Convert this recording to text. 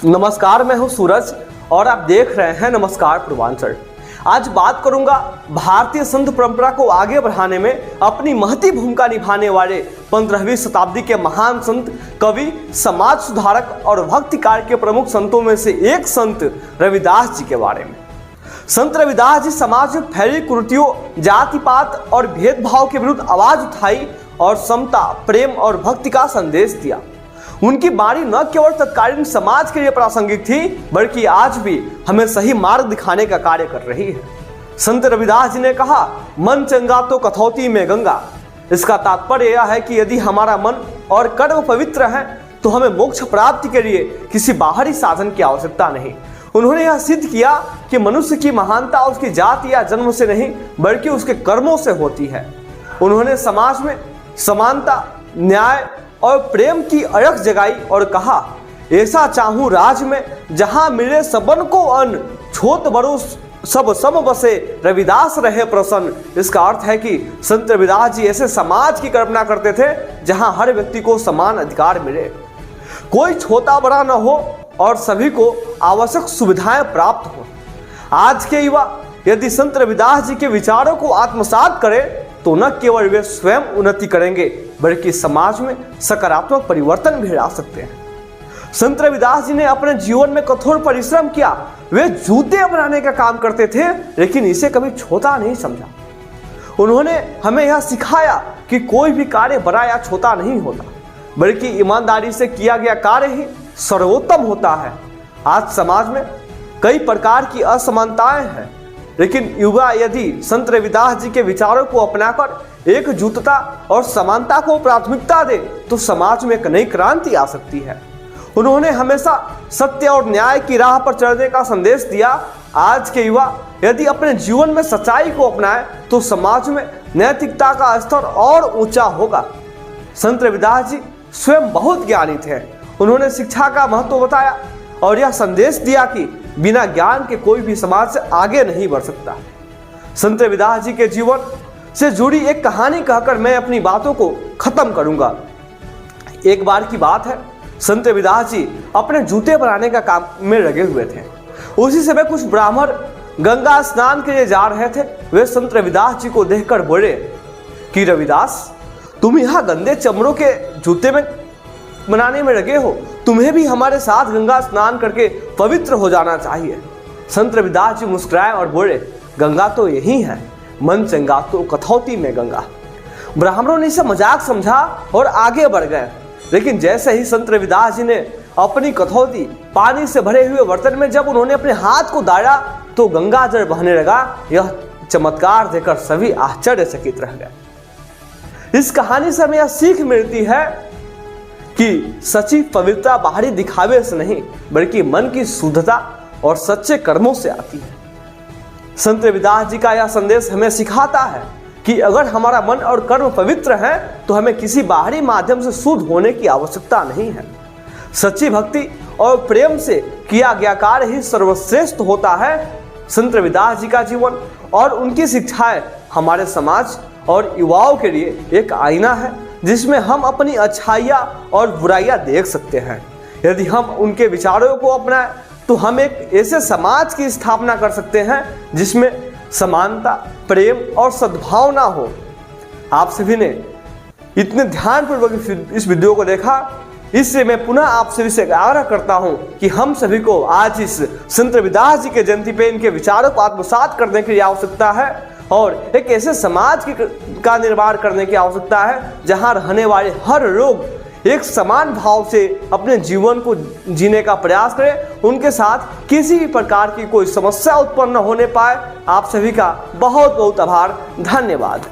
नमस्कार, मैं हूं सूरज और आप देख रहे हैं नमस्कार पूर्वांचल। आज बात करूंगा भारतीय संत परंपरा को आगे बढ़ाने में अपनी महती भूमिका निभाने वाले 15वीं शताब्दी के महान संत, कवि, समाज सुधारक और भक्तिकार के प्रमुख संतों में से एक संत रविदास जी के बारे में। संत रविदास जी समाज में फैली कुरीतियों, जाति पात और भेदभाव के विरुद्ध आवाज उठाई और समता, प्रेम और भक्ति का संदेश दिया। उनकी बाणी न केवल तत्कालीन समाज के लिए प्रासंगिक थी, बल्कि आज भी हमें सही मार्ग दिखाने का कार्य कर रही है। संत रविदास जी ने कहा, मन चंगा तो कथौती में गंगा। इसका तात्पर्य यह है कि यदि हमारा मन और कर्म पवित्र है तो हमें मोक्ष प्राप्ति के लिए किसी बाहरी साधन की आवश्यकता नहीं। उन्होंने यह सिद्ध किया कि मनुष्य की महानता उसकी जाति या जन्म से नहीं, बल्कि उसके कर्मों से होती है। उन्होंने समाज में समानता, न्याय और प्रेम की अड़क जगाई और कहा, ऐसा चाहूं राज में जहां मिले सबन को अन्न, छोट बड़ो सब सम बसे, रविदास रहे प्रसन्न। इसका अर्थ है कि संत रविदास जी ऐसे समाज की कल्पना करते थे जहां हर व्यक्ति को समान अधिकार मिले, कोई छोटा बड़ा न हो और सभी को आवश्यक सुविधाएं प्राप्त हो। आज के युवा यदि संत रविदास जी के विचारों को आत्मसात करें तो न केवल वे स्वयं उन्नति करेंगे, बल्कि समाज में सकारात्मक परिवर्तन भी ला सकते हैं। संत रविदास जी ने अपने जीवन में कठोर परिश्रम किया। वे जूते बनाने का काम करते थे, लेकिन इसे कभी छोटा नहीं समझा। उन्होंने हमें यह सिखाया कि कोई भी कार्य बड़ा या छोटा नहीं होता, बल्कि ईमानदारी से किया गया कार्य ही सर्वोत्तम होता है। आज समाज में कई प्रकार की असमानताएं हैं, लेकिन युवा यदि संत रविदास जी के विचारों को अपनाकर एकजुटता और समानता को प्राथमिकता दे तो समाज में एक नई क्रांति आ सकती है। उन्होंने हमेशा सत्य और न्याय की राह पर चलने का संदेश दिया। आज के युवा यदि अपने जीवन में सच्चाई को अपनाए तो समाज में नैतिकता का स्तर और ऊंचा होगा। संत रविदास जी स्वयं बहुत ज्ञानी थे। उन्होंने शिक्षा का महत्व बताया और यह संदेश दिया कि बिना ज्ञान के कोई भी समाज से आगे नहीं बढ़ सकता। संत रविदास जी के जीवन से जुड़ी एक कहानी कहकर मैं अपनी बातों को खत्म करूंगा। एक बार की बात है, संत रविदास जी अपने जूते बनाने का काम में लगे हुए थे। उसी समय कुछ ब्राह्मण गंगा स्नान के लिए जा रहे थे। वे संत रविदास जी को देखकर बोले कि रविदास, तुम यहाँ गंदे चमड़ों के जूते में बनाने में लगे हो, तुम्हें भी हमारे साथ गंगा स्नान करके पवित्र हो जाना चाहिए। संत रविदास जी मुस्कुराए और बोले, गंगा तो यही है, मन चंगा तो कथौती में गंगा। ब्राह्मणों ने इसे मजाक समझा और आगे बढ़ गए, लेकिन जैसे ही संत रविदास जी ने अपनी कथौती पानी से भरे हुए बर्तन में जब उन्होंने अपने हाथ को डाला तो गंगा जल बहने लगा। यह चमत्कार देखकर सभी आश्चर्यचकित रह गए। इस कहानी से हमें यह सीख मिलती है कि सच्ची पवित्रता बाहरी दिखावे से नहीं, बल्कि मन की शुद्धता और सच्चे कर्मों से आती है। संत रविदास जी का यह संदेश हमें सिखाता है कि अगर हमारा मन और कर्म पवित्र है तो हमें किसी बाहरी माध्यम से शुद्ध होने की आवश्यकता नहीं है। सच्ची भक्ति और प्रेम से किया गया कार्य ही सर्वश्रेष्ठ होता है। संत रविदास जी का जीवन और उनकी शिक्षाएं हमारे समाज और युवाओं के लिए एक आईना है, जिसमें हम अपनी अच्छाइयाँ और बुराइयाँ देख सकते हैं। यदि हम उनके विचारों को अपनाएं तो हम एक ऐसे समाज की स्थापना कर सकते हैं जिसमें समानता, प्रेम और सद्भावना हो। आप सभी ने इतने ध्यानपूर्वक इस वीडियो को देखा, इससे मैं पुनः आप सभी से आग्रह करता हूं कि हम सभी को आज इस संत रविदास जी के जयंती पे इनके विचारों को आत्मसात करने की आवश्यकता है और एक ऐसे समाज का निर्माण करने की आवश्यकता है जहां रहने वाले हर लोग एक समान भाव से अपने जीवन को जीने का प्रयास करें, उनके साथ किसी भी प्रकार की कोई समस्या उत्पन्न न होने पाए। आप सभी का बहुत बहुत आभार, धन्यवाद।